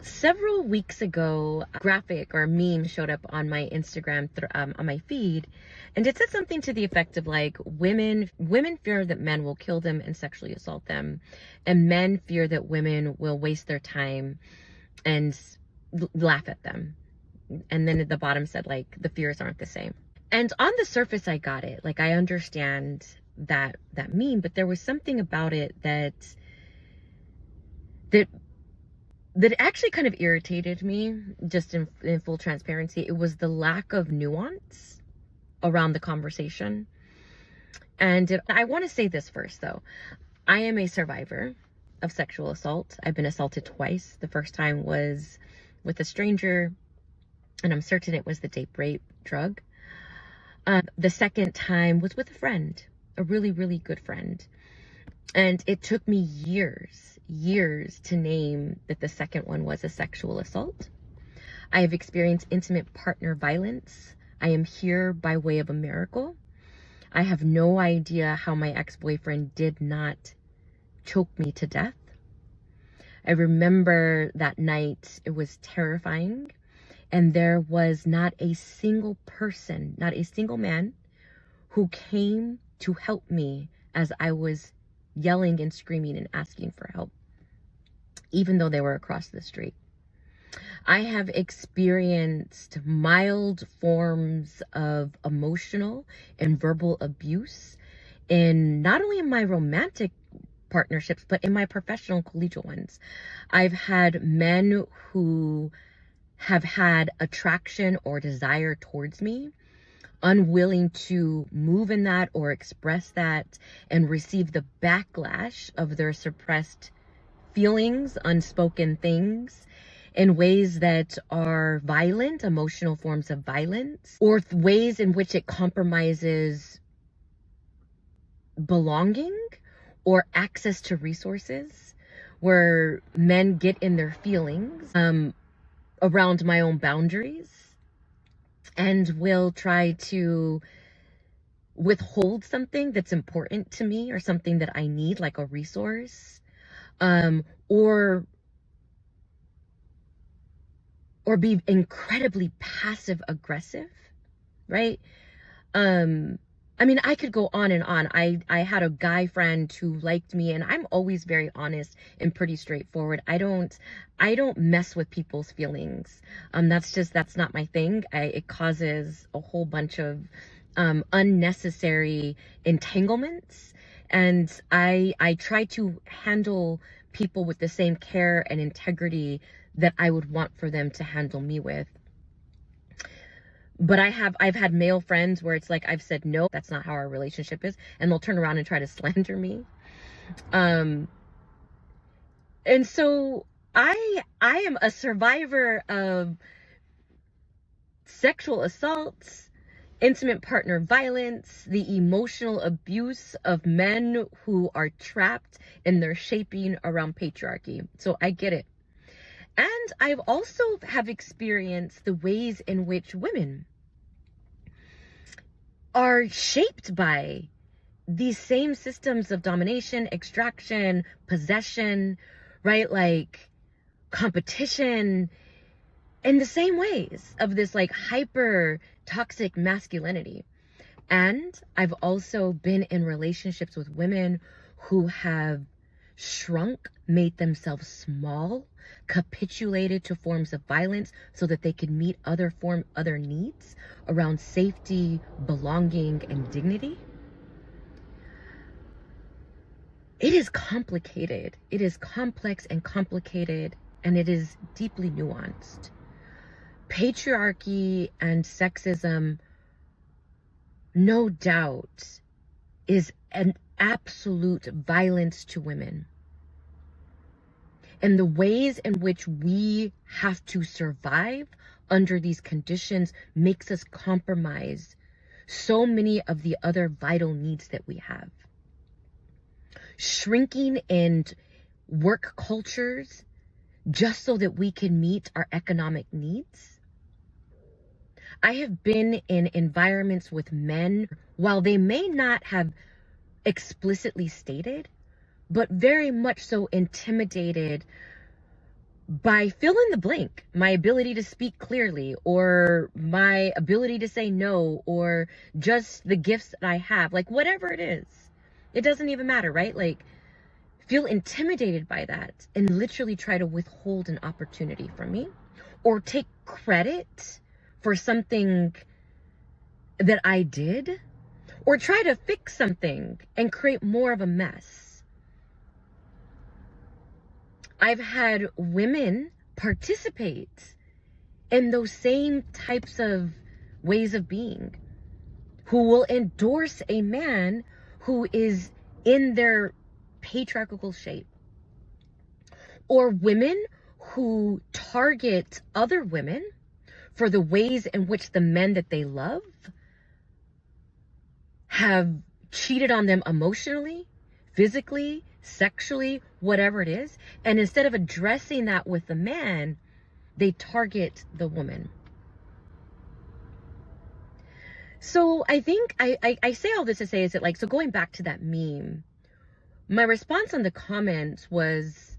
Several weeks ago, a graphic or a meme showed up on my Instagram, on my feed, and it said something to the effect of like, women fear that men will kill them and sexually assault them, and men fear that women will waste their time and laugh at them. And then at the bottom said like, the fears aren't the same. And on the surface, I got it. Like, I understand that meme, but there was something about it that actually kind of irritated me, just in full transparency. It was the lack of nuance around the conversation. And I want to say this first, though. I am a survivor of sexual assault. I've been assaulted twice. The first time was with a stranger, and I'm certain it was the date rape drug. The second time was with a friend, a really, really good friend. And it took me years to name that the second one was a sexual assault. I have experienced intimate partner violence. I am here by way of a miracle. I have no idea how my ex-boyfriend did not choke me to death. I remember that night, it was terrifying. And there was not a single person, not a single man who came to help me as I was yelling and screaming and asking for help, even though they were across the street. I have experienced mild forms of emotional and verbal abuse not only in my romantic partnerships, but in my professional collegial ones. I've had men who have had attraction or desire towards me, unwilling to move in that or express that, and receive the backlash of their suppressed feelings, unspoken things, in ways that are violent, emotional forms of violence, or ways in which it compromises belonging or access to resources, where men get in their feelings around my own boundaries and will try to withhold something that's important to me or something that I need, like a resource, or be incredibly passive aggressive, right? I mean, I could go on and on. I had a guy friend who liked me, and I'm always very honest and pretty straightforward. I don't mess with people's feelings. That's not my thing. It causes a whole bunch of unnecessary entanglements, and I try to handle people with the same care and integrity that I would want for them to handle me with. But I've had male friends where it's like, I've said, no, that's not how our relationship is. And they'll turn around and try to slander me. And so I am a survivor of sexual assaults, intimate partner violence, the emotional abuse of men who are trapped in their shaping around patriarchy. So I get it. And I've also have experienced the ways in which women are shaped by these same systems of domination, extraction, possession, right? Like competition, in the same ways of this like hyper toxic masculinity. And I've also been in relationships with women who have shrunk, made themselves small, capitulated to forms of violence so that they could meet other needs around safety, belonging, and dignity. It is complicated. It is complex and complicated, and it is deeply nuanced. Patriarchy and sexism, no doubt, is an absolute violence to women. And the ways in which we have to survive under these conditions makes us compromise so many of the other vital needs that we have. Shrinking in work cultures just so that we can meet our economic needs. I have been in environments with men, while they may not have explicitly stated, but very much so intimidated by fill in the blank, my ability to speak clearly, or my ability to say no, or just the gifts that I have, like whatever it is, it doesn't even matter, right? Like, feel intimidated by that and literally try to withhold an opportunity from me, or take credit for something that I did, or try to fix something and create more of a mess. I've had women participate in those same types of ways of being, who will endorse a man who is in their patriarchal shape, or women who target other women for the ways in which the men that they love have cheated on them emotionally, physically, sexually, whatever it is. And instead of addressing that with the man, they target the woman. So I think I say all this to say is that, like, so going back to that meme, my response on the comments was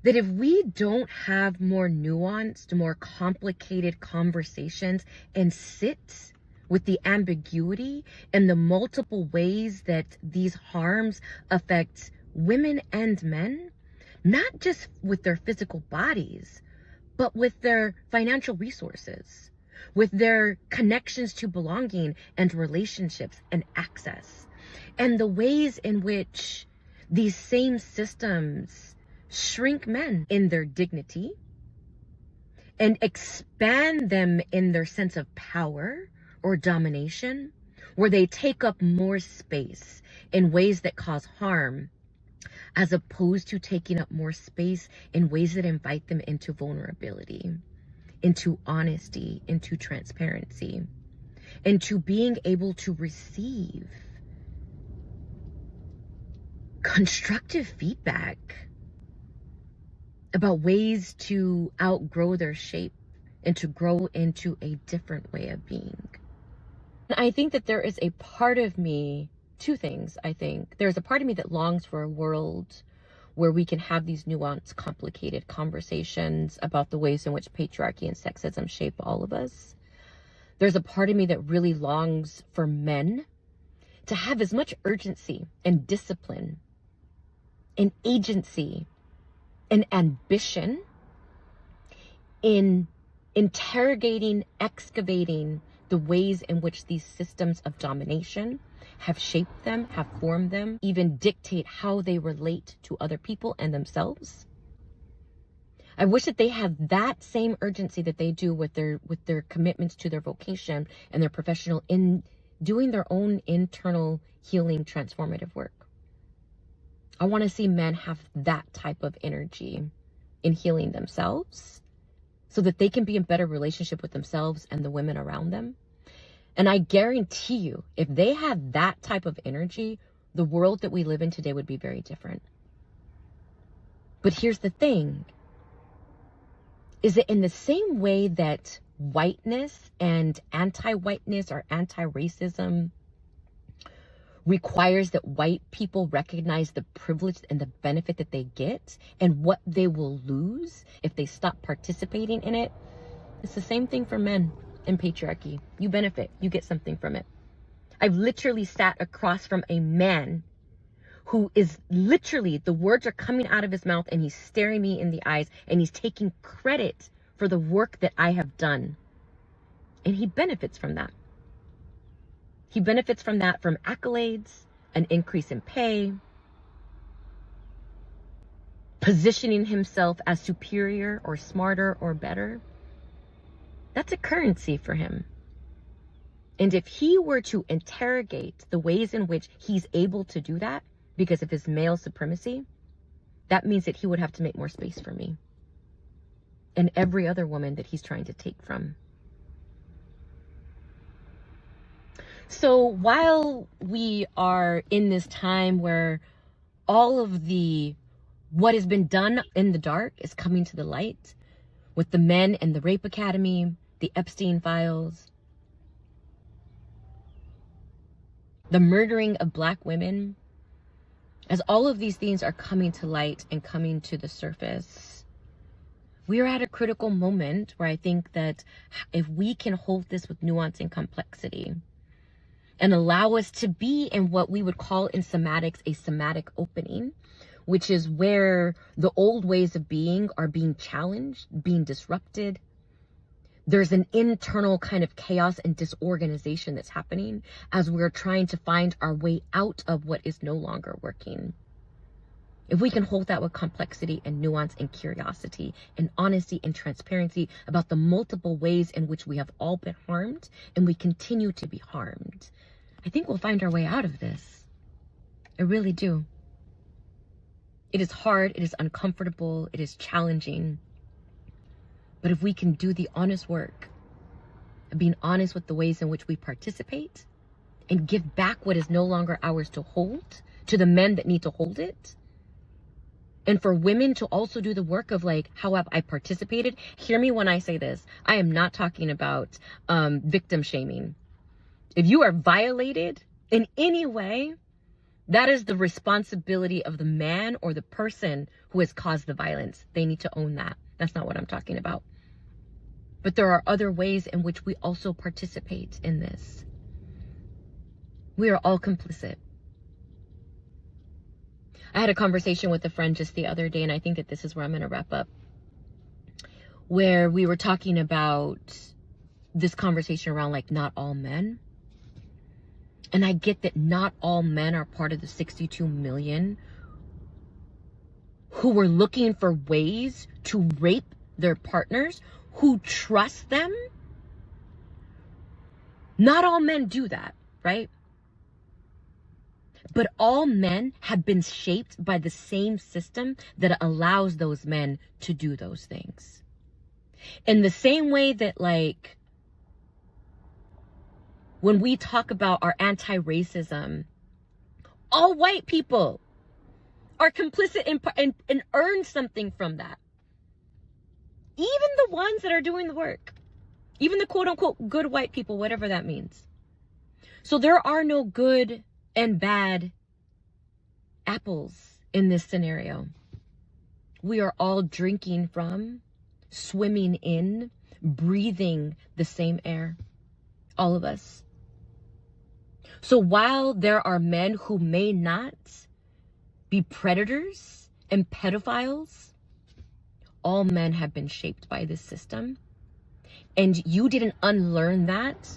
that if we don't have more nuanced, more complicated conversations and sit with the ambiguity and the multiple ways that these harms affect women and men, not just with their physical bodies, but with their financial resources, with their connections to belonging and relationships and access, and the ways in which these same systems shrink men in their dignity and expand them in their sense of power or domination, where they take up more space in ways that cause harm, as opposed to taking up more space in ways that invite them into vulnerability, into honesty, into transparency, into being able to receive constructive feedback about ways to outgrow their shape and to grow into a different way of being. I think that there is a part of me, two things, I think. There's a part of me that longs for a world where we can have these nuanced, complicated conversations about the ways in which patriarchy and sexism shape all of us. There's a part of me that really longs for men to have as much urgency and discipline and agency and ambition in interrogating, excavating the ways in which these systems of domination have shaped them, have formed them, even dictate how they relate to other people and themselves. I wish that they had that same urgency that they do with their commitments to their vocation and their professional in doing their own internal healing, transformative work. I want to see men have that type of energy in healing themselves so that they can be in better relationship with themselves and the women around them. And I guarantee you, if they had that type of energy, the world that we live in today would be very different. But here's the thing, is that in the same way that whiteness and anti-whiteness or anti-racism requires that white people recognize the privilege and the benefit that they get and what they will lose if they stop participating in it, it's the same thing for men in patriarchy. You benefit, you get something from it. I've literally sat across from a man who is literally, the words are coming out of his mouth and he's staring me in the eyes and he's taking credit for the work that I have done. And he benefits from that. He benefits from that, from accolades, an increase in pay, positioning himself as superior or smarter or better. That's a currency for him. And if he were to interrogate the ways in which he's able to do that because of his male supremacy, that means that he would have to make more space for me and every other woman that he's trying to take from. So while we are in this time where all of what has been done in the dark is coming to the light, with the men and the rape academy, the Epstein files, the murdering of Black women, as all of these things are coming to light and coming to the surface, we're at a critical moment where I think that if we can hold this with nuance and complexity and allow us to be in what we would call in somatics a somatic opening, which is where the old ways of being are being challenged, being disrupted. There's an internal kind of chaos and disorganization that's happening as we're trying to find our way out of what is no longer working. If we can hold that with complexity and nuance and curiosity and honesty and transparency about the multiple ways in which we have all been harmed and we continue to be harmed, I think we'll find our way out of this. I really do. It is hard, it is uncomfortable, it is challenging. But if we can do the honest work of being honest with the ways in which we participate and give back what is no longer ours to hold to the men that need to hold it, and for women to also do the work of like, how have I participated? Hear me when I say this. I am not talking about victim shaming. If you are violated in any way, that is the responsibility of the man or the person who has caused the violence. They need to own that. That's not what I'm talking about. But there are other ways in which we also participate in this. We are all complicit. I had a conversation with a friend just the other day, and I think that this is where I'm going to wrap up, where we were talking about this conversation around like not all men. And I get that not all men are part of the 62 million who were looking for ways to rape their partners, who trust them. Not all men do that, right? But all men have been shaped by the same system that allows those men to do those things. In the same way that, like, when we talk about our anti-racism, all white people are complicit and earn something from that. Even the ones that are doing the work. Even the quote unquote good white people, whatever that means. So there are no good and bad apples in this scenario. We are all drinking from, swimming in, breathing the same air. All of us. So while there are men who may not be predators and pedophiles, all men have been shaped by this system. And you didn't unlearn that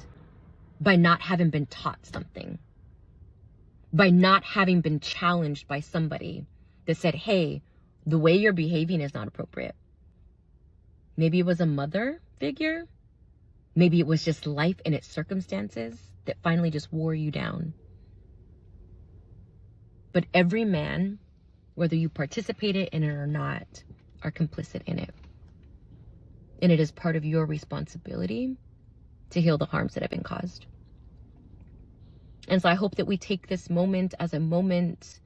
by not having been taught something. By not having been challenged by somebody that said, hey, the way you're behaving is not appropriate. Maybe it was a mother figure. Maybe it was just life and its circumstances that finally just wore you down. But every man, whether you participated in it or not, are complicit in it. And it is part of your responsibility to heal the harms that have been caused. And so I hope that we take this moment as a moment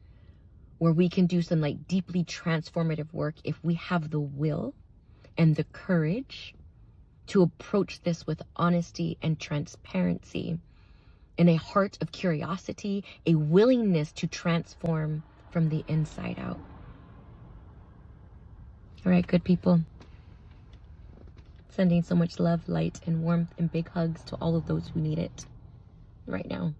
where we can do some like deeply transformative work if we have the will and the courage to approach this with honesty and transparency and a heart of curiosity, a willingness to transform from the inside out. All right, good people. Sending so much love, light, and warmth and big hugs to all of those who need it right now.